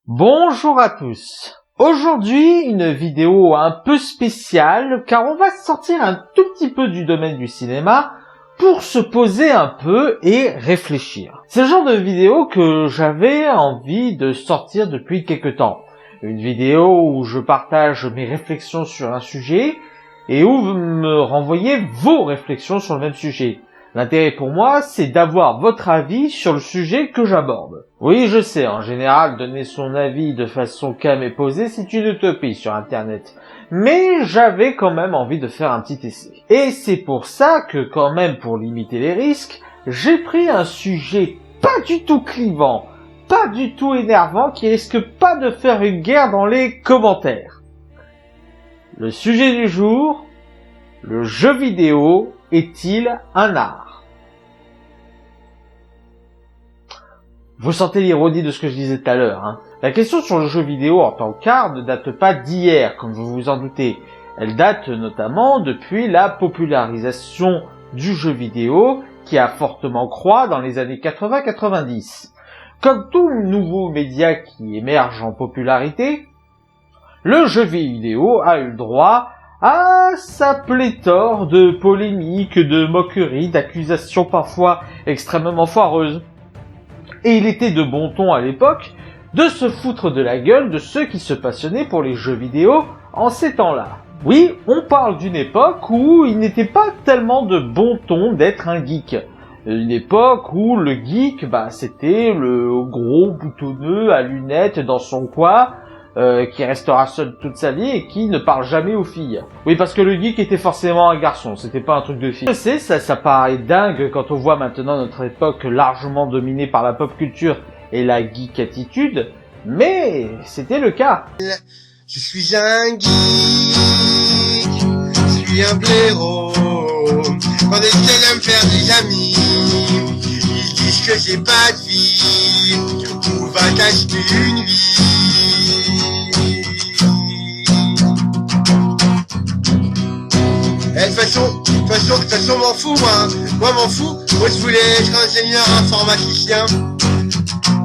Bonjour à tous. Aujourd'hui, une vidéo un peu spéciale car on va sortir un tout petit peu du domaine du cinéma pour se poser un peu et réfléchir. C'est le genre de vidéo que j'avais envie de sortir depuis quelque temps. Une vidéo où je partage mes réflexions sur un sujet et où vous me renvoyez vos réflexions sur le même sujet. L'intérêt pour moi, c'est d'avoir votre avis sur le sujet que j'aborde. Oui, je sais, en général, donner son avis de façon calme et posée, c'est une utopie sur Internet. Mais j'avais quand même envie de faire un petit essai. Et c'est pour ça que, quand même, pour limiter les risques, j'ai pris un sujet pas du tout clivant, pas du tout énervant, qui risque pas de faire une guerre dans les commentaires. Le sujet du jour, le jeu vidéo est-il un art ? Vous sentez l'ironie de ce que je disais tout à l'heure, hein. La question sur le jeu vidéo en tant qu'art ne date pas d'hier, comme vous vous en doutez. Elle date notamment depuis la popularisation du jeu vidéo qui a fortement croît dans les années 80-90. Comme tout nouveau média qui émerge en popularité, le jeu vidéo a eu le droit à sa pléthore de polémiques, de moqueries, d'accusations parfois extrêmement foireuses. Et il était de bon ton à l'époque de se foutre de la gueule de ceux qui se passionnaient pour les jeux vidéo en ces temps-là. Oui, on parle d'une époque où il n'était pas tellement de bon ton d'être un geek. Une époque où le geek, c'était le gros boutonneux à lunettes dans son coin, qui restera seul toute sa vie et qui ne parle jamais aux filles. Oui, parce que le geek était forcément un garçon, c'était pas un truc de fille. Je sais, ça paraît dingue quand on voit maintenant notre époque largement dominée par la pop culture et la geek attitude, mais c'était le cas. Je suis un geek, je suis un blaireau. Quand j'essaie de me faire des amis, ils disent que j'ai pas de vie. Où va t'acheter une vie? De toute façon, m'en fous, moi m'en fous. Moi je voulais être ingénieur informaticien.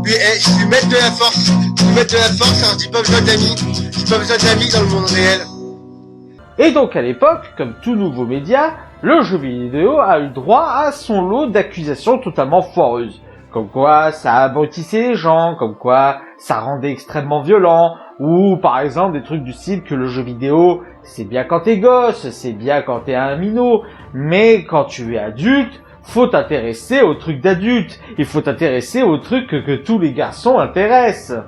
Puis je suis maître de la force. Alors j'ai pas besoin d'amis dans le monde réel. Et donc à l'époque, comme tout nouveau média, le jeu vidéo a eu droit à son lot d'accusations totalement foireuses. Comme quoi ça abrutissait les gens, comme quoi ça rendait extrêmement violent, ou par exemple des trucs du style que le jeu vidéo, c'est bien quand t'es gosse, c'est bien quand t'es un minot, mais quand tu es adulte, faut t'intéresser aux trucs d'adultes, il faut t'intéresser aux trucs que tous les garçons intéressent.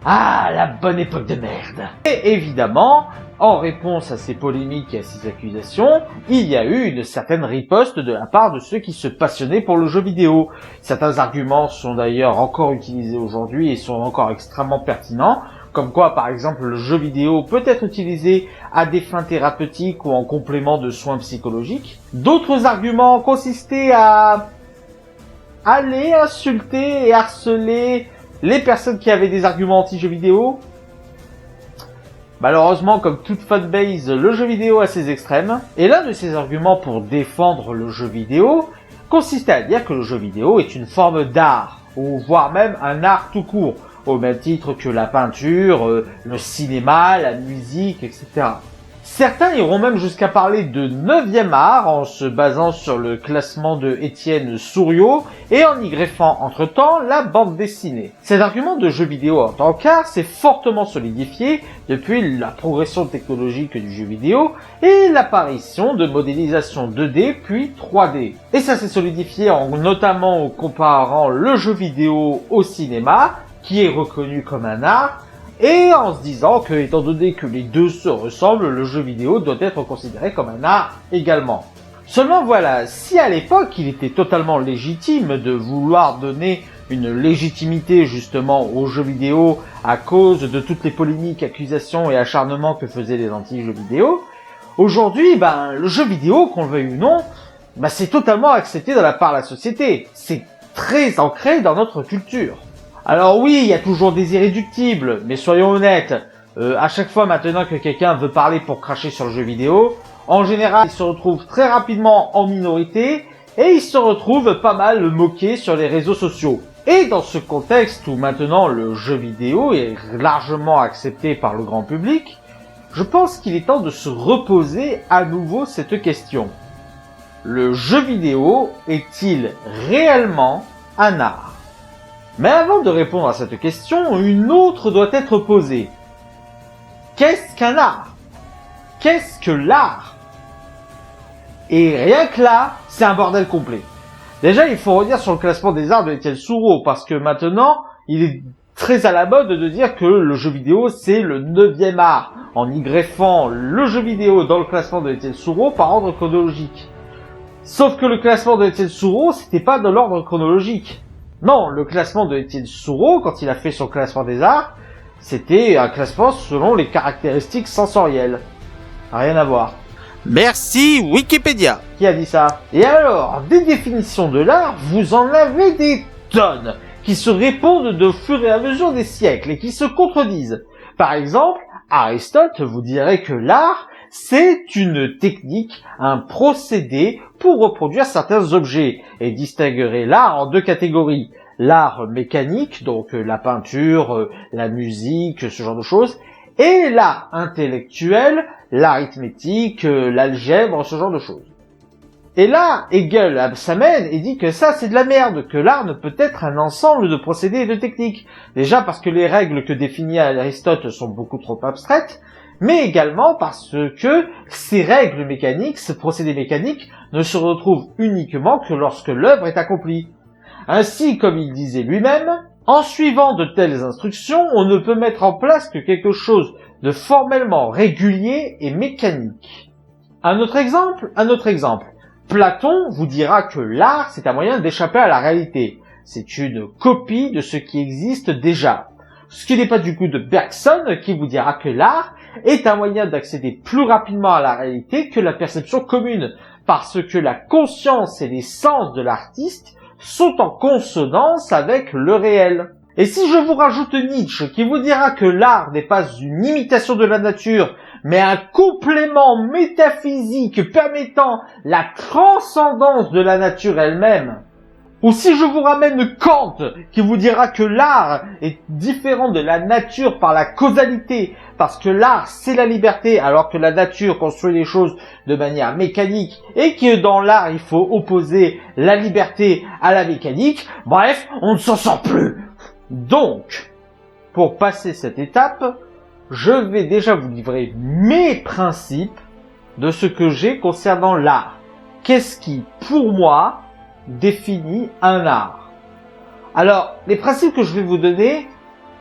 Ah, la bonne époque de merde. Et évidemment, en réponse à ces polémiques et à ces accusations, il y a eu une certaine riposte de la part de ceux qui se passionnaient pour le jeu vidéo. Certains arguments sont d'ailleurs encore utilisés aujourd'hui et sont encore extrêmement pertinents, comme quoi par exemple le jeu vidéo peut être utilisé à des fins thérapeutiques ou en complément de soins psychologiques. D'autres arguments consistaient à aller insulter et harceler les personnes qui avaient des arguments anti-jeux vidéo. Malheureusement, comme toute fanbase, le jeu vidéo a ses extrêmes. Et l'un de ces arguments pour défendre le jeu vidéo consistait à dire que le jeu vidéo est une forme d'art, ou voire même un art tout court, au même titre que la peinture, le cinéma, la musique, etc. Certains iront même jusqu'à parler de 9e art en se basant sur le classement de Étienne Souriau et en y greffant entre-temps la bande dessinée. Cet argument de jeu vidéo en tant qu'art s'est fortement solidifié depuis la progression technologique du jeu vidéo et l'apparition de modélisation 2D puis 3D. Et ça s'est solidifié notamment en comparant le jeu vidéo au cinéma, qui est reconnu comme un art, et en se disant que, étant donné que les deux se ressemblent, le jeu vidéo doit être considéré comme un art également. Seulement voilà, si à l'époque il était totalement légitime de vouloir donner une légitimité justement aux jeux vidéo à cause de toutes les polémiques, accusations et acharnements que faisaient les anti-jeux vidéo, aujourd'hui, le jeu vidéo, qu'on le veuille ou non, c'est totalement accepté de la part de la société. C'est très ancré dans notre culture. Alors oui, il y a toujours des irréductibles, mais soyons honnêtes, à chaque fois maintenant que quelqu'un veut parler pour cracher sur le jeu vidéo, en général, il se retrouve très rapidement en minorité et il se retrouve pas mal moqué sur les réseaux sociaux. Et dans ce contexte où maintenant le jeu vidéo est largement accepté par le grand public, je pense qu'il est temps de se reposer à nouveau cette question. Le jeu vidéo est-il réellement un art? Mais avant de répondre à cette question, une autre doit être posée. Qu'est-ce qu'un art? Qu'est-ce que l'art? Et rien que là, c'est un bordel complet. Déjà, il faut revenir sur le classement des arts de Étienne Soureau, parce que maintenant, il est très à la mode de dire que le jeu vidéo, c'est le 9e art, en y greffant le jeu vidéo dans le classement de Étienne Soureau par ordre chronologique. Sauf que le classement de Étienne Soureau, c'était pas dans l'ordre chronologique. Non, le classement de Étienne Soureau, quand il a fait son classement des arts, c'était un classement selon les caractéristiques sensorielles. Rien à voir. Merci Wikipédia. Qui a dit ça? Et alors, des définitions de l'art, vous en avez des tonnes, qui se répondent de fur et à mesure des siècles et qui se contredisent. Par exemple, Aristote vous dirait que l'art, c'est une technique, un procédé pour reproduire certains objets, et distinguerait l'art en deux catégories. L'art mécanique, donc la peinture, la musique, ce genre de choses, et l'art intellectuel, l'arithmétique, l'algèbre, ce genre de choses. Et là, Hegel s'amène et dit que ça c'est de la merde, que l'art ne peut être un ensemble de procédés et de techniques. Déjà parce que les règles que définit Aristote sont beaucoup trop abstraites, mais également parce que ces règles mécaniques, ces procédés mécaniques, ne se retrouvent uniquement que lorsque l'œuvre est accomplie. Ainsi, comme il disait lui-même, en suivant de telles instructions, on ne peut mettre en place que quelque chose de formellement régulier et mécanique. Un autre exemple. Platon vous dira que l'art, c'est un moyen d'échapper à la réalité. C'est une copie de ce qui existe déjà. Ce qui n'est pas du coup de Bergson qui vous dira que l'art est un moyen d'accéder plus rapidement à la réalité que la perception commune, parce que la conscience et les sens de l'artiste sont en consonance avec le réel. Et si je vous rajoute Nietzsche qui vous dira que l'art n'est pas une imitation de la nature, mais un complément métaphysique permettant la transcendance de la nature elle-même, ou si je vous ramène Kant qui vous dira que l'art est différent de la nature par la causalité, parce que l'art c'est la liberté alors que la nature construit les choses de manière mécanique et que dans l'art il faut opposer la liberté à la mécanique, bref, on ne s'en sort plus. Donc, pour passer cette étape, je vais déjà vous livrer mes principes de ce que j'ai concernant l'art. Qu'est-ce qui, pour moi, définit un art? Alors, les principes que je vais vous donner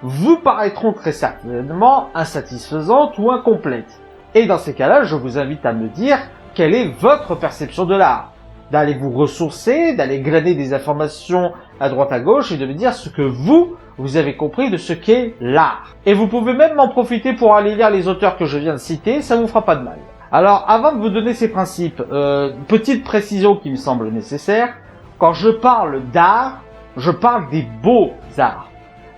vous paraîtront très certainement insatisfaisantes ou incomplètes. Et dans ces cas-là, je vous invite à me dire quelle est votre perception de l'art. D'aller vous ressourcer, d'aller glaner des informations à droite à gauche et de me dire ce que vous avez compris de ce qu'est l'art. Et vous pouvez même m'en profiter pour aller lire les auteurs que je viens de citer, ça vous fera pas de mal. Alors, avant de vous donner ces principes, petite précision qui me semble nécessaire. Quand je parle d'art, je parle des beaux arts.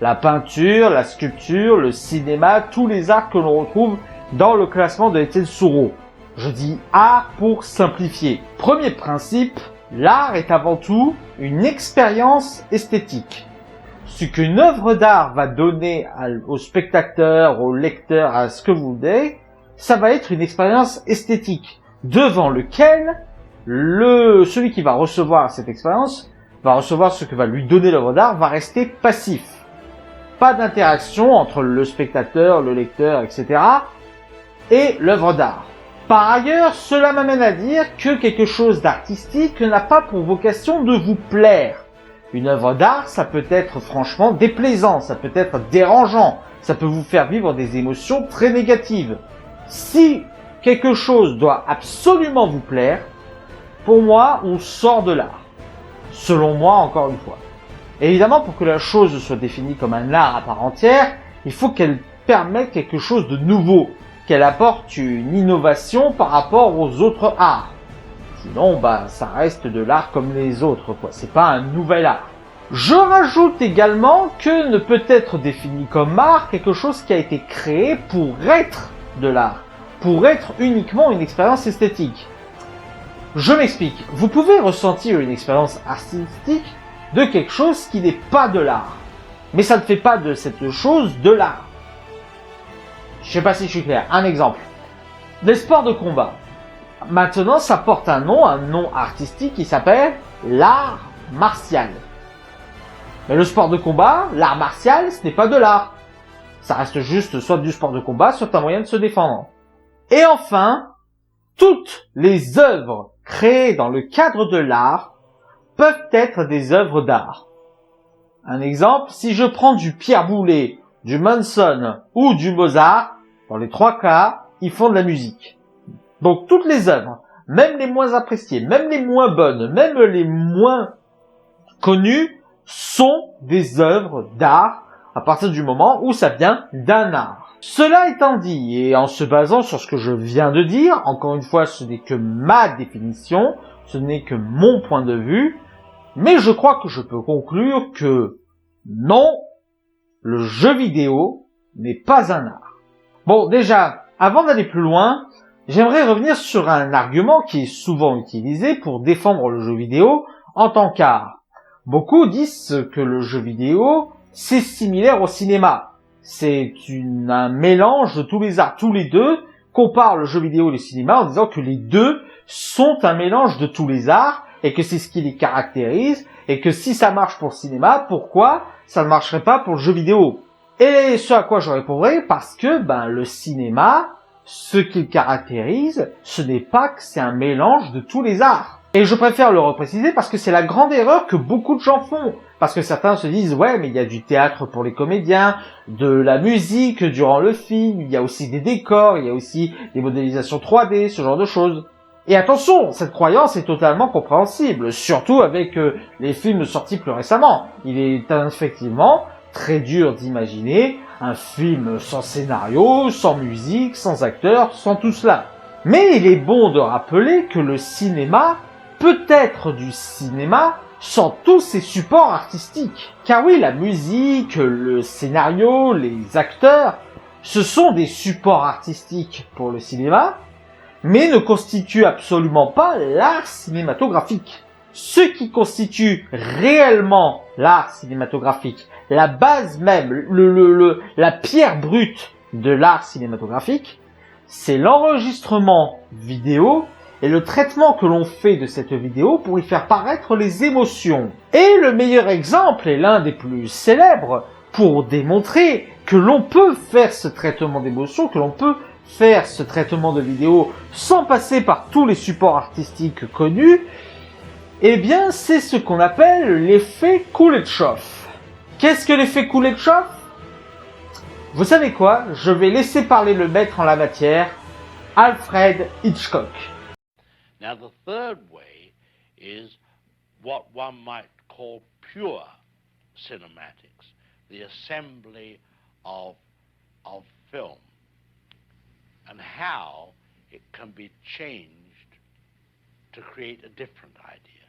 La peinture, la sculpture, le cinéma, tous les arts que l'on retrouve dans le classement de Étienne Soureau. Je dis art pour simplifier. Premier principe, l'art est avant tout une expérience esthétique. Ce qu'une œuvre d'art va donner au spectateur, au lecteur, à ce que vous voulez, ça va être une expérience esthétique devant lequel celui qui va recevoir cette expérience, va recevoir ce que va lui donner l'œuvre d'art, va rester passif. Pas d'interaction entre le spectateur, le lecteur, etc. et l'œuvre d'art. Par ailleurs, cela m'amène à dire que quelque chose d'artistique n'a pas pour vocation de vous plaire. Une œuvre d'art, ça peut être franchement déplaisant, ça peut être dérangeant, ça peut vous faire vivre des émotions très négatives. Si quelque chose doit absolument vous plaire, pour moi, on sort de l'art. Selon moi, encore une fois. Évidemment, pour que la chose soit définie comme un art à part entière, il faut qu'elle permette quelque chose de nouveau, qu'elle apporte une innovation par rapport aux autres arts. Sinon, ça reste de l'art comme les autres, quoi. C'est pas un nouvel art. Je rajoute également que ne peut être défini comme art quelque chose qui a été créé pour être de l'art, pour être uniquement une expérience esthétique. Je m'explique. Vous pouvez ressentir une expérience artistique de quelque chose qui n'est pas de l'art. Mais ça ne fait pas de cette chose de l'art. Je sais pas si je suis clair. Un exemple. Les sports de combat. Maintenant, ça porte un nom artistique qui s'appelle l'art martial. Mais le sport de combat, l'art martial, ce n'est pas de l'art. Ça reste juste soit du sport de combat, soit un moyen de se défendre. Et enfin, toutes les œuvres créées dans le cadre de l'art peuvent être des œuvres d'art. Un exemple, si je prends du Pierre Boulez, du Manson ou du Mozart, dans les trois cas, ils font de la musique. Donc toutes les œuvres, même les moins appréciées, même les moins bonnes, même les moins connues, sont des œuvres d'art à partir du moment où ça vient d'un art. Cela étant dit, et en se basant sur ce que je viens de dire, encore une fois, ce n'est que ma définition, ce n'est que mon point de vue, mais je crois que je peux conclure que non, le jeu vidéo n'est pas un art. Bon, déjà, avant d'aller plus loin, j'aimerais revenir sur un argument qui est souvent utilisé pour défendre le jeu vidéo en tant qu'art. Beaucoup disent que le jeu vidéo, c'est similaire au cinéma. C'est un mélange de tous les arts. Tous les deux comparent le jeu vidéo et le cinéma en disant que les deux sont un mélange de tous les arts et que c'est ce qui les caractérise et que si ça marche pour le cinéma, pourquoi ça ne marcherait pas pour le jeu vidéo? Et ce à quoi je répondrai, parce que le cinéma, ce qu'il caractérise, ce n'est pas que c'est un mélange de tous les arts. Et je préfère le repréciser parce que c'est la grande erreur que beaucoup de gens font. Parce que certains se disent, ouais, mais il y a du théâtre pour les comédiens, de la musique durant le film, il y a aussi des décors, il y a aussi des modélisations 3D, ce genre de choses. Et attention, cette croyance est totalement compréhensible, surtout avec les films sortis plus récemment. Il est effectivement très dur d'imaginer un film sans scénario, sans musique, sans acteurs, sans tout cela. Mais il est bon de rappeler que le cinéma peut être du cinéma sans tous ces supports artistiques. Car oui, la musique, le scénario, les acteurs, ce sont des supports artistiques pour le cinéma, mais ne constituent absolument pas l'art cinématographique. Ce qui constitue réellement l'art cinématographique, la base même, la pierre brute de l'art cinématographique, c'est l'enregistrement vidéo et le traitement que l'on fait de cette vidéo pour y faire paraître les émotions. Et le meilleur exemple est l'un des plus célèbres pour démontrer que l'on peut faire ce traitement d'émotions, que l'on peut faire ce traitement de vidéo sans passer par tous les supports artistiques connus, eh bien c'est ce qu'on appelle l'effet Kuleshov. Qu'est-ce que l'effet Kuleshov? Vous savez quoi? Je vais laisser parler le maître en la matière, Alfred Hitchcock. Now the third way is what one might call pure cinematics, the assembly of film, and how it can be changed to create a different idea.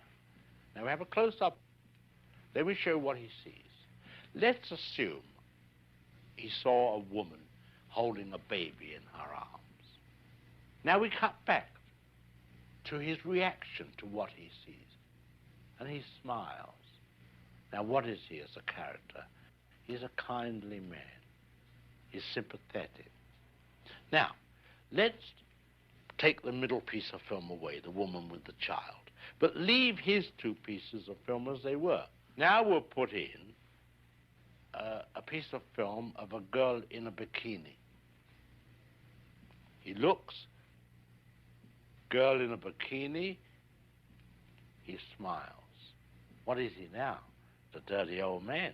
Now we have a close-up. Let me show you what he sees. Let's assume he saw a woman holding a baby in her arms. Now we cut back to his reaction to what he sees, and he smiles. Now what is he as a character? He's a kindly man. He's sympathetic. Now, let's take the middle piece of film away, the woman with the child, but leave his two pieces of film as they were. Now we'll put in a piece of film of a girl in a bikini. He looks, girl in a bikini, he smiles. What is he now? The dirty old man.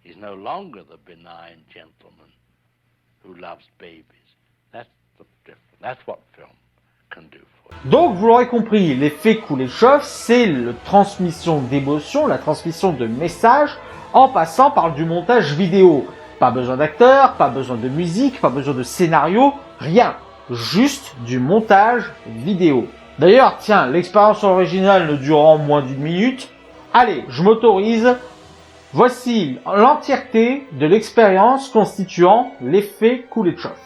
He's no longer the benign gentleman who loves babies. That's the difference. That's what film can do for you. Donc vous l'aurez compris, l'effet Kuleshov, c'est la transmission d'émotions, la transmission de messages en passant par du montage vidéo. Pas besoin d'acteurs, pas besoin de musique, pas besoin de scénario, rien. Juste du montage vidéo. D'ailleurs, tiens, l'expérience originale ne durant moins d'1 minute. Allez, je m'autorise. Voici l'entièreté de l'expérience constituant l'effet Kuleshov.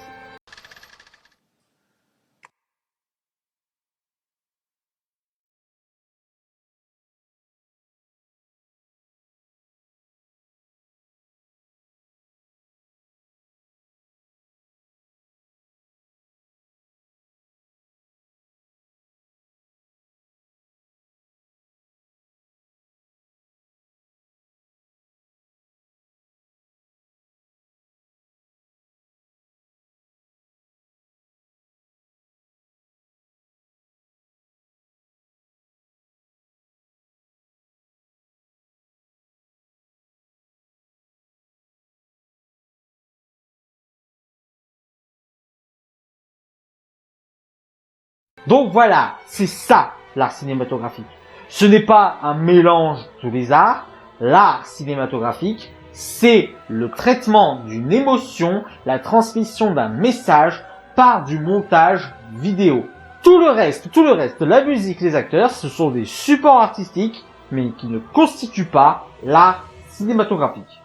Donc voilà, c'est ça l'art cinématographique. Ce n'est pas un mélange de tous les arts. L'art cinématographique, c'est le traitement d'une émotion, la transmission d'un message par du montage vidéo. Tout le reste, la musique, les acteurs, ce sont des supports artistiques, mais qui ne constituent pas l'art cinématographique.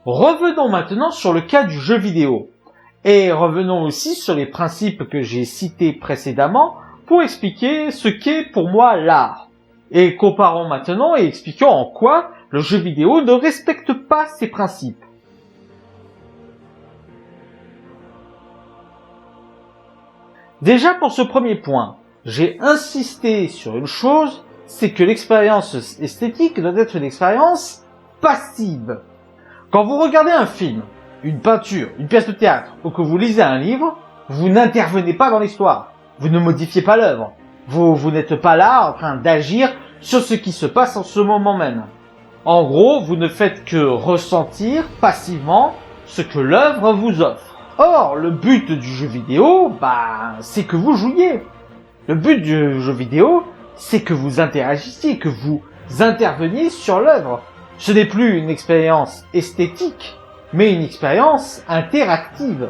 Revenons maintenant sur le cas du jeu vidéo. Et revenons aussi sur les principes que j'ai cités précédemment pour expliquer ce qu'est pour moi l'art. Et comparons maintenant et expliquons en quoi le jeu vidéo ne respecte pas ces principes. Déjà pour ce premier point, j'ai insisté sur une chose, c'est que l'expérience esthétique doit être une expérience passive. Quand vous regardez un film, une peinture, une pièce de théâtre, ou que vous lisez un livre, vous n'intervenez pas dans l'histoire. Vous ne modifiez pas l'œuvre. Vous n'êtes pas là en train d'agir sur ce qui se passe en ce moment même. En gros, vous ne faites que ressentir passivement ce que l'œuvre vous offre. Or, le but du jeu vidéo, c'est que vous jouiez. Le but du jeu vidéo, c'est que vous interagissiez, que vous interveniez sur l'œuvre. Ce n'est plus une expérience esthétique, mais une expérience interactive.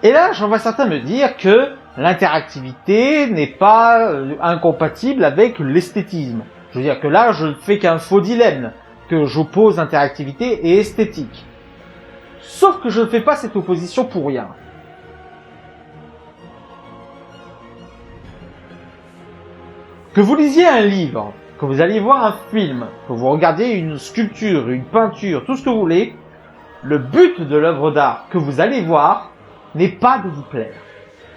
Et là, j'en vois certains me dire que l'interactivité n'est pas incompatible avec l'esthétisme. Je veux dire que là, je ne fais qu'un faux dilemme, que j'oppose interactivité et esthétique. Sauf que je ne fais pas cette opposition pour rien. Que vous lisiez un livre, que vous alliez voir un film, que vous regardiez une sculpture, une peinture, tout ce que vous voulez, le but de l'œuvre d'art que vous allez voir n'est pas de vous plaire.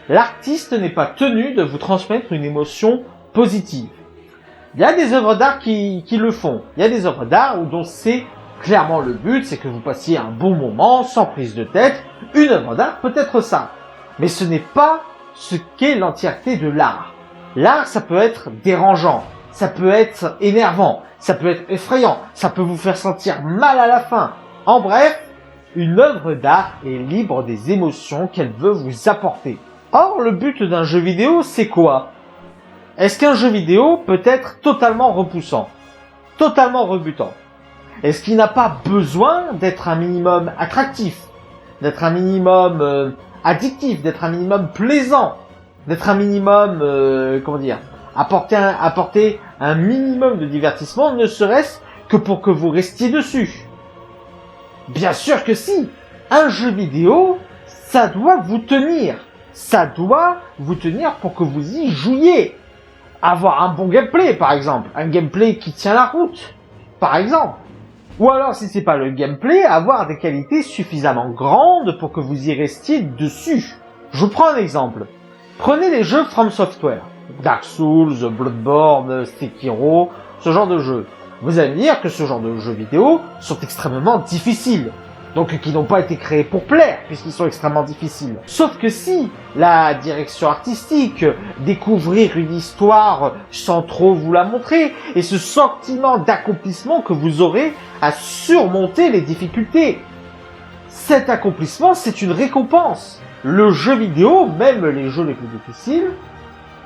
L'artiste n'est pas tenu de vous transmettre une émotion positive. Il y a des œuvres d'art qui le font. Il y a des œuvres d'art dont c'est clairement le but, c'est que vous passiez un bon moment, sans prise de tête. Une œuvre d'art peut être ça. Mais ce n'est pas ce qu'est l'entièreté de l'art. L'art, ça peut être dérangeant, ça peut être énervant, ça peut être effrayant, ça peut vous faire sentir mal à la fin. En bref, une œuvre d'art est libre des émotions qu'elle veut vous apporter. Or, le but d'un jeu vidéo, c'est quoi? Est-ce qu'un jeu vidéo peut être totalement repoussant? Totalement rebutant? Est-ce qu'il n'a pas besoin d'être un minimum attractif? D'être un minimum addictif? D'être un minimum plaisant? D'être un minimum, apporter un minimum de divertissement, ne serait-ce que pour que vous restiez dessus? Bien sûr que si! Un jeu vidéo, ça doit vous tenir. Ça doit vous tenir pour que vous y jouiez. Avoir un bon gameplay, par exemple. Un gameplay qui tient la route, par exemple. Ou alors, si c'est pas le gameplay, avoir des qualités suffisamment grandes pour que vous y restiez dessus. Je vous prends un exemple. Prenez les jeux From Software. Dark Souls, Bloodborne, Sekiro, ce genre de jeux. Vous allez me dire que ce genre de jeux vidéo sont extrêmement difficiles. Donc qui n'ont pas été créés pour plaire, puisqu'ils sont extrêmement difficiles. Sauf que si la direction artistique, découvrir une histoire sans trop vous la montrer, et ce sentiment d'accomplissement que vous aurez à surmonter les difficultés. Cet accomplissement, c'est une récompense. Le jeu vidéo, même les jeux les plus difficiles,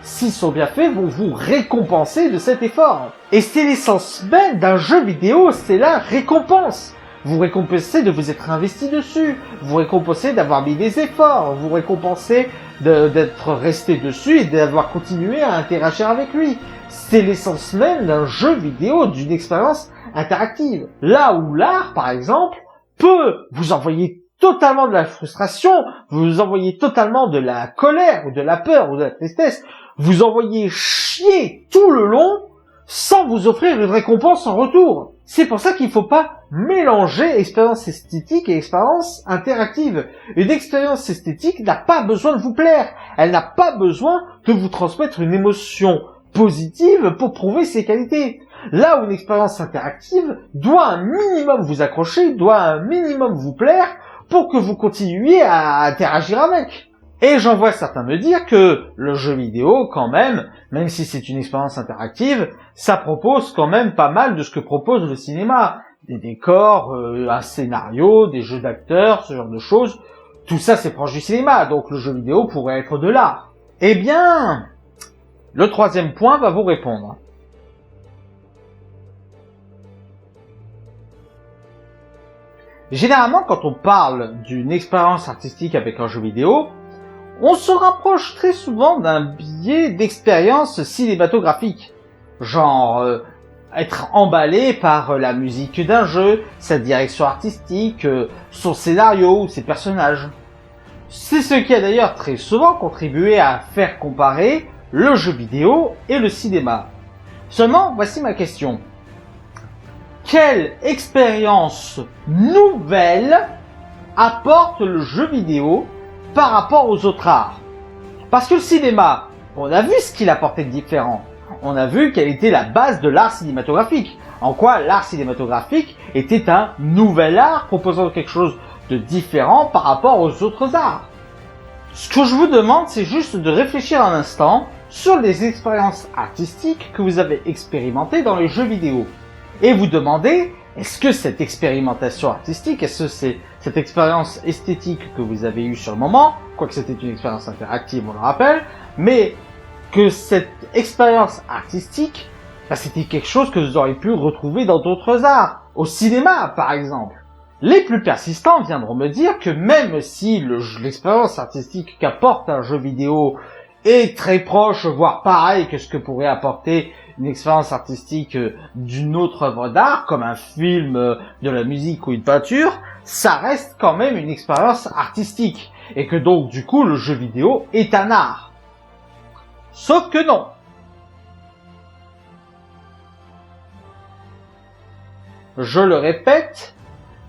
s'ils sont bien faits, vont vous récompenser de cet effort. Et c'est l'essence même d'un jeu vidéo, c'est la récompense. Vous récompensez de vous être investi dessus, vous récompensez d'avoir mis des efforts, vous récompensez d'être resté dessus et d'avoir continué à interagir avec lui. C'est l'essence même d'un jeu vidéo, d'une expérience interactive. Là où l'art, par exemple, peut vous envoyer totalement de la frustration, vous envoyer totalement de la colère, ou de la peur, ou de la tristesse, vous envoyer chier tout le long, sans vous offrir une récompense en retour. C'est pour ça qu'il ne faut pas mélanger expérience esthétique et expérience interactive. Une expérience esthétique n'a pas besoin de vous plaire. Elle n'a pas besoin de vous transmettre une émotion positive pour prouver ses qualités. Là où une expérience interactive doit un minimum vous accrocher, doit un minimum vous plaire pour que vous continuiez à interagir avec. Et j'en vois certains me dire que le jeu vidéo, quand même si c'est une expérience interactive, ça propose quand même pas mal de ce que propose le cinéma. Des décors, un scénario, des jeux d'acteurs, ce genre de choses. Tout ça, c'est proche du cinéma, donc le jeu vidéo pourrait être de l'art. Eh bien, Le troisième point va vous répondre. Généralement, quand on parle d'une expérience artistique avec un jeu vidéo, on se rapproche très souvent d'un biais d'expérience cinématographique. Genre, être emballé par la musique d'un jeu, sa direction artistique, son scénario ou ses personnages. C'est ce qui a d'ailleurs très souvent contribué à faire comparer le jeu vidéo et le cinéma. Seulement, voici ma question. Quelle expérience nouvelle apporte le jeu vidéo par rapport aux autres arts? Parce que le cinéma, on a vu ce qu'il apportait de différent. On a vu quelle était la base de l'art cinématographique. En quoi l'art cinématographique était un nouvel art proposant quelque chose de différent par rapport aux autres arts. Ce que je vous demande, c'est juste de réfléchir un instant sur les expériences artistiques que vous avez expérimentées dans les jeux vidéo. Et vous demandez, est-ce que cette expérimentation artistique, est-ce que c'est cette expérience esthétique que vous avez eue sur le moment, quoique c'était une expérience interactive, on le rappelle, mais que cette expérience artistique, c'était quelque chose que vous auriez pu retrouver dans d'autres arts, au cinéma par exemple. Les plus persistants viendront me dire que même si l'expérience artistique qu'apporte un jeu vidéo est très proche, voire pareil que ce que pourrait apporter une expérience artistique d'une autre œuvre d'art, comme un film, de la musique ou une peinture, ça reste quand même une expérience artistique. Et que donc, du coup, le jeu vidéo est un art. Sauf que non. Je le répète,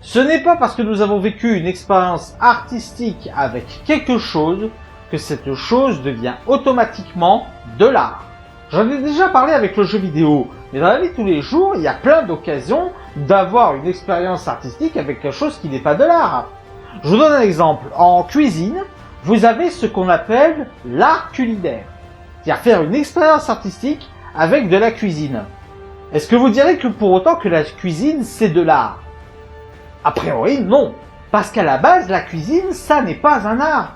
ce n'est pas parce que nous avons vécu une expérience artistique avec quelque chose que cette chose devient automatiquement de l'art. J'en ai déjà parlé avec le jeu vidéo, mais dans la vie de tous les jours, il y a plein d'occasions d'avoir une expérience artistique avec quelque chose qui n'est pas de l'art. Je vous donne un exemple. En cuisine, vous avez ce qu'on appelle l'art culinaire. C'est-à-dire faire une expérience artistique avec de la cuisine. Est-ce que vous direz que pour autant que la cuisine, c'est de l'art? A priori, non. Parce qu'à la base, la cuisine, ça n'est pas un art.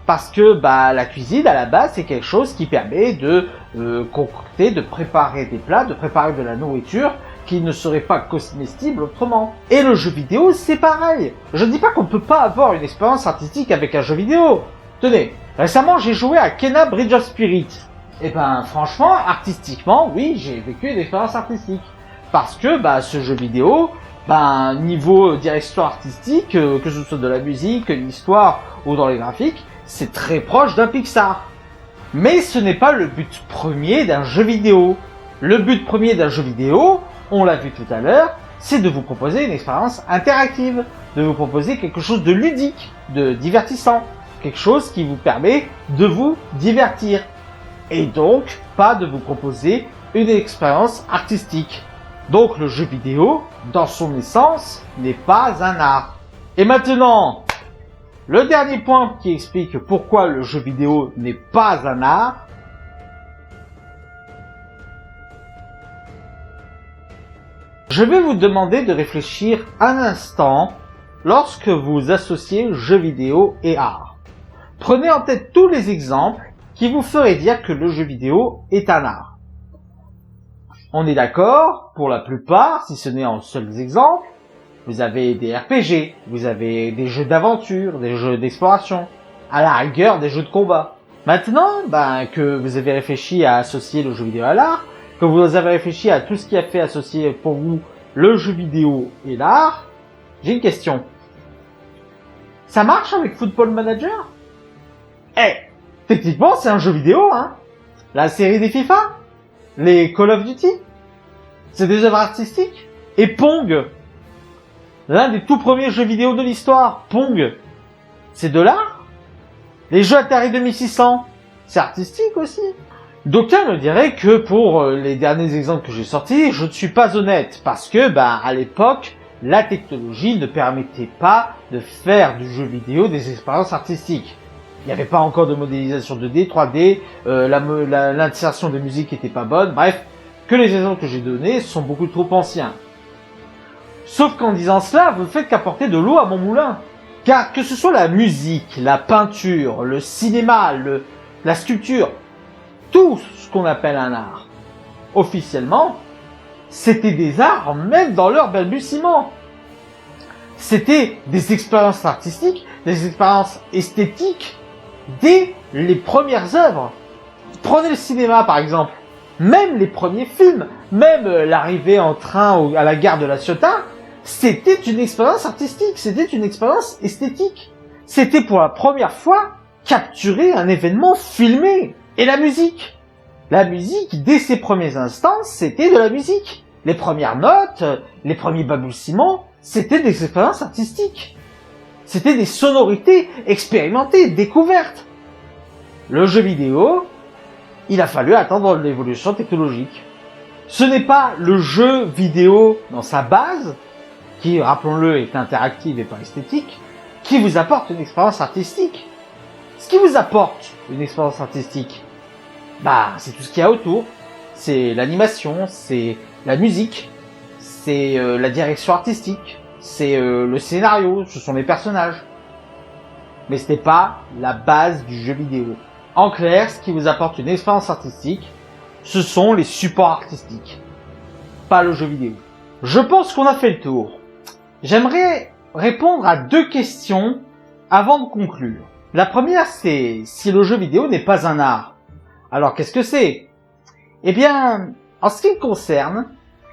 Parce que la cuisine, à la base, c'est quelque chose qui permet de concocter, de préparer des plats, de préparer de la nourriture qui ne serait pas comestible autrement. Et le jeu vidéo, c'est pareil. Je ne dis pas qu'on ne peut pas avoir une expérience artistique avec un jeu vidéo. Tenez, récemment, j'ai joué à Kena Bridge of Spirit. Et franchement, artistiquement, oui, j'ai vécu une expérience artistique. Parce que, ce jeu vidéo, niveau direction artistique, que ce soit de la musique, l'histoire ou dans les graphiques, c'est très proche d'un Pixar. Mais ce n'est pas le but premier d'un jeu vidéo. Le but premier d'un jeu vidéo, on l'a vu tout à l'heure, c'est de vous proposer une expérience interactive, de vous proposer quelque chose de ludique, de divertissant, quelque chose qui vous permet de vous divertir. Et donc, pas de vous proposer une expérience artistique. Donc le jeu vidéo, dans son essence, n'est pas un art. Et maintenant, le dernier point qui explique pourquoi le jeu vidéo n'est pas un art, je vais vous demander de réfléchir un instant lorsque vous associez jeu vidéo et art. Prenez en tête tous les exemples qui vous feraient dire que le jeu vidéo est un art. On est d'accord, pour la plupart, si ce n'est en seuls exemples, vous avez des RPG, vous avez des jeux d'aventure, des jeux d'exploration, à la rigueur des jeux de combat. Maintenant, que vous avez réfléchi à associer le jeu vidéo à l'art, que vous avez réfléchi à tout ce qui a fait associer pour vous le jeu vidéo et l'art, j'ai une question. Ça marche avec Football Manager? Techniquement, c'est un jeu vidéo, hein. La série des FIFA, les Call of Duty, c'est des œuvres artistiques. Et Pong, l'un des tout premiers jeux vidéo de l'histoire, Pong, c'est de l'art. Les jeux Atari 2600, c'est artistique aussi. D'aucuns me diraient que pour les derniers exemples que j'ai sortis, je ne suis pas honnête, parce que, à l'époque, la technologie ne permettait pas de faire du jeu vidéo des expériences artistiques. Il n'y avait pas encore de modélisation 2D, 3D, l'insertion de musique était pas bonne, bref, que les exemples que j'ai donnés sont beaucoup trop anciens. Sauf qu'en disant cela, vous ne faites qu'apporter de l'eau à mon moulin. Car que ce soit la musique, la peinture, le cinéma, la sculpture, tout ce qu'on appelle un art, officiellement, c'était des arts même dans leur balbutiement. C'était des expériences artistiques, des expériences esthétiques dès les premières œuvres. Prenez le cinéma par exemple, même les premiers films, même l'arrivée en train à la gare de La Ciotat, c'était une expérience artistique, c'était une expérience esthétique. C'était pour la première fois capturer un événement filmé. Et la musique, dès ses premiers instants, c'était de la musique. Les premières notes, les premiers balbutiements, c'était des expériences artistiques. C'était des sonorités expérimentées, découvertes. Le jeu vidéo, il a fallu attendre l'évolution technologique. Ce n'est pas le jeu vidéo dans sa base, qui, rappelons-le, est interactive et pas esthétique, qui vous apporte une expérience artistique. Ce qui vous apporte une expérience artistique, c'est tout ce qu'il y a autour. C'est l'animation, c'est la musique, c'est la direction artistique, c'est le scénario, ce sont les personnages. Mais ce n'est pas la base du jeu vidéo. En clair, ce qui vous apporte une expérience artistique, ce sont les supports artistiques, pas le jeu vidéo. Je pense qu'on a fait le tour. J'aimerais répondre à 2 questions avant de conclure. La première, c'est si le jeu vidéo n'est pas un art. Alors qu'est-ce que c'est? Eh bien, en ce qui me concerne,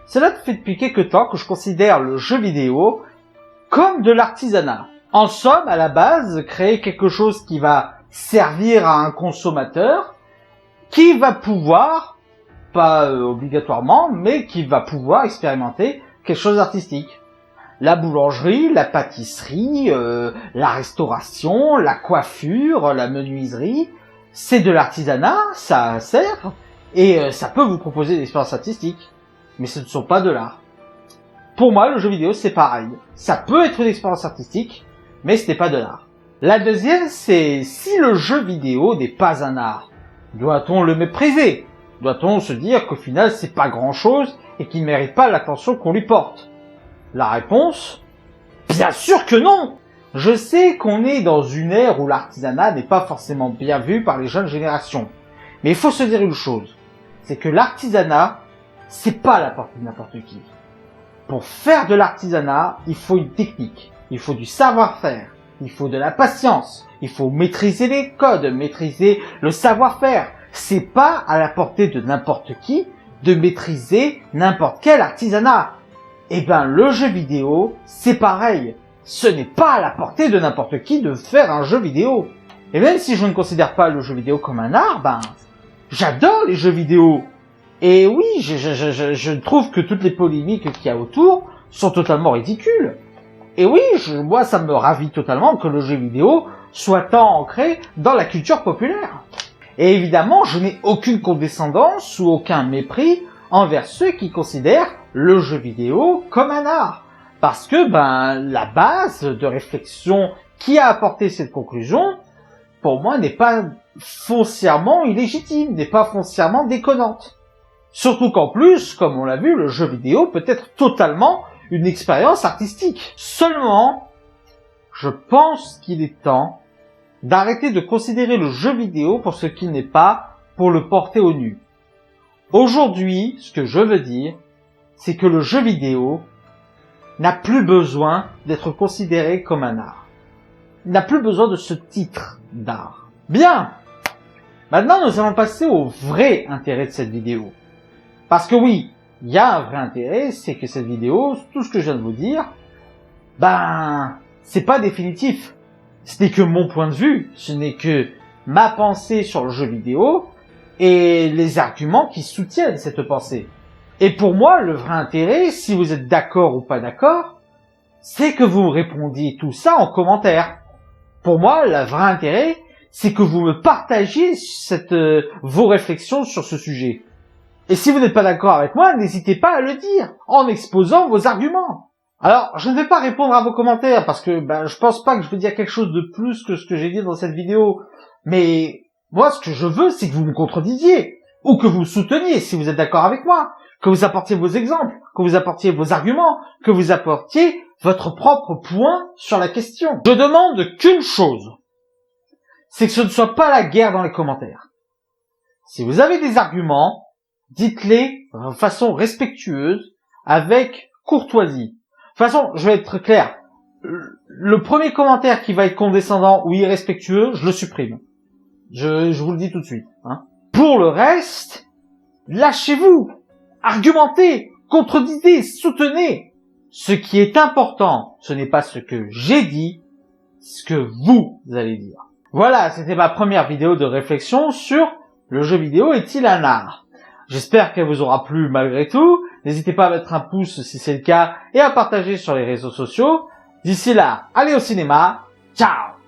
cela fait depuis quelque temps que je considère le jeu vidéo comme de l'artisanat. En somme, à la base, créer quelque chose qui va servir à un consommateur, qui va pouvoir, pas obligatoirement, mais qui va pouvoir expérimenter quelque chose d'artistique. La boulangerie, la pâtisserie, la restauration, la coiffure, la menuiserie, c'est de l'artisanat, ça sert, et ça peut vous proposer des expériences artistiques, mais ce ne sont pas de l'art. Pour moi, le jeu vidéo, c'est pareil. Ça peut être une expérience artistique, mais ce n'est pas de l'art. La deuxième, c'est si le jeu vidéo n'est pas un art, doit-on le mépriser? Doit-on se dire qu'au final, c'est pas grand-chose et qu'il ne mérite pas l'attention qu'on lui porte? La réponse, bien sûr que non! Je sais qu'on est dans une ère où l'artisanat n'est pas forcément bien vu par les jeunes générations. Mais il faut se dire une chose, c'est que l'artisanat, c'est pas à la portée de n'importe qui. Pour faire de l'artisanat, il faut une technique, il faut du savoir-faire, il faut de la patience, il faut maîtriser les codes, maîtriser le savoir-faire. C'est pas à la portée de n'importe qui de maîtriser n'importe quel artisanat. Eh ben, le jeu vidéo, c'est pareil. Ce n'est pas à la portée de n'importe qui de faire un jeu vidéo. Et même si je ne considère pas le jeu vidéo comme un art, j'adore les jeux vidéo. Et oui, je trouve que toutes les polémiques qu'il y a autour sont totalement ridicules. Et oui, moi, ça me ravit totalement que le jeu vidéo soit tant ancré dans la culture populaire. Et évidemment, je n'ai aucune condescendance ou aucun mépris envers ceux qui considèrent le jeu vidéo comme un art. Parce que, la base de réflexion qui a apporté cette conclusion, pour moi, n'est pas foncièrement illégitime, n'est pas foncièrement déconnante. Surtout qu'en plus, comme on l'a vu, le jeu vidéo peut être totalement une expérience artistique. Seulement, je pense qu'il est temps d'arrêter de considérer le jeu vidéo pour ce qu'il n'est pas, pour le porter au nu. Aujourd'hui, ce que je veux dire, c'est que le jeu vidéo n'a plus besoin d'être considéré comme un art. Il n'a plus besoin de ce titre d'art. Bien. Maintenant, nous allons passer au vrai intérêt de cette vidéo. Parce que oui, il y a un vrai intérêt, c'est que cette vidéo, tout ce que je viens de vous dire, c'est pas définitif. Ce n'est que mon point de vue, ce n'est que ma pensée sur le jeu vidéo et les arguments qui soutiennent cette pensée. Et pour moi, le vrai intérêt, si vous êtes d'accord ou pas d'accord, c'est que vous me répondiez tout ça en commentaire. Pour moi, le vrai intérêt, c'est que vous me partagiez vos réflexions sur ce sujet. Et si vous n'êtes pas d'accord avec moi, n'hésitez pas à le dire, en exposant vos arguments. Alors, je ne vais pas répondre à vos commentaires, parce que je pense pas que je vais dire quelque chose de plus que ce que j'ai dit dans cette vidéo. Mais moi, ce que je veux, c'est que vous me contredisiez, ou que vous me souteniez, si vous êtes d'accord avec moi, que vous apportiez vos exemples, que vous apportiez vos arguments, que vous apportiez votre propre point sur la question. Je demande qu'une chose, c'est que ce ne soit pas la guerre dans les commentaires. Si vous avez des arguments, dites-les de façon respectueuse, avec courtoisie. De toute façon, je vais être clair. Le premier commentaire qui va être condescendant ou irrespectueux, je le supprime. Je vous le dis tout de suite. Hein. Pour le reste, lâchez-vous, argumentez, contredisez, soutenez. Ce qui est important, ce n'est pas ce que j'ai dit, ce que vous allez dire. Voilà, c'était ma première vidéo de réflexion sur le jeu vidéo est-il un art. J'espère qu'elle vous aura plu malgré tout. N'hésitez pas à mettre un pouce si c'est le cas et à partager sur les réseaux sociaux. D'ici là, allez au cinéma. Ciao!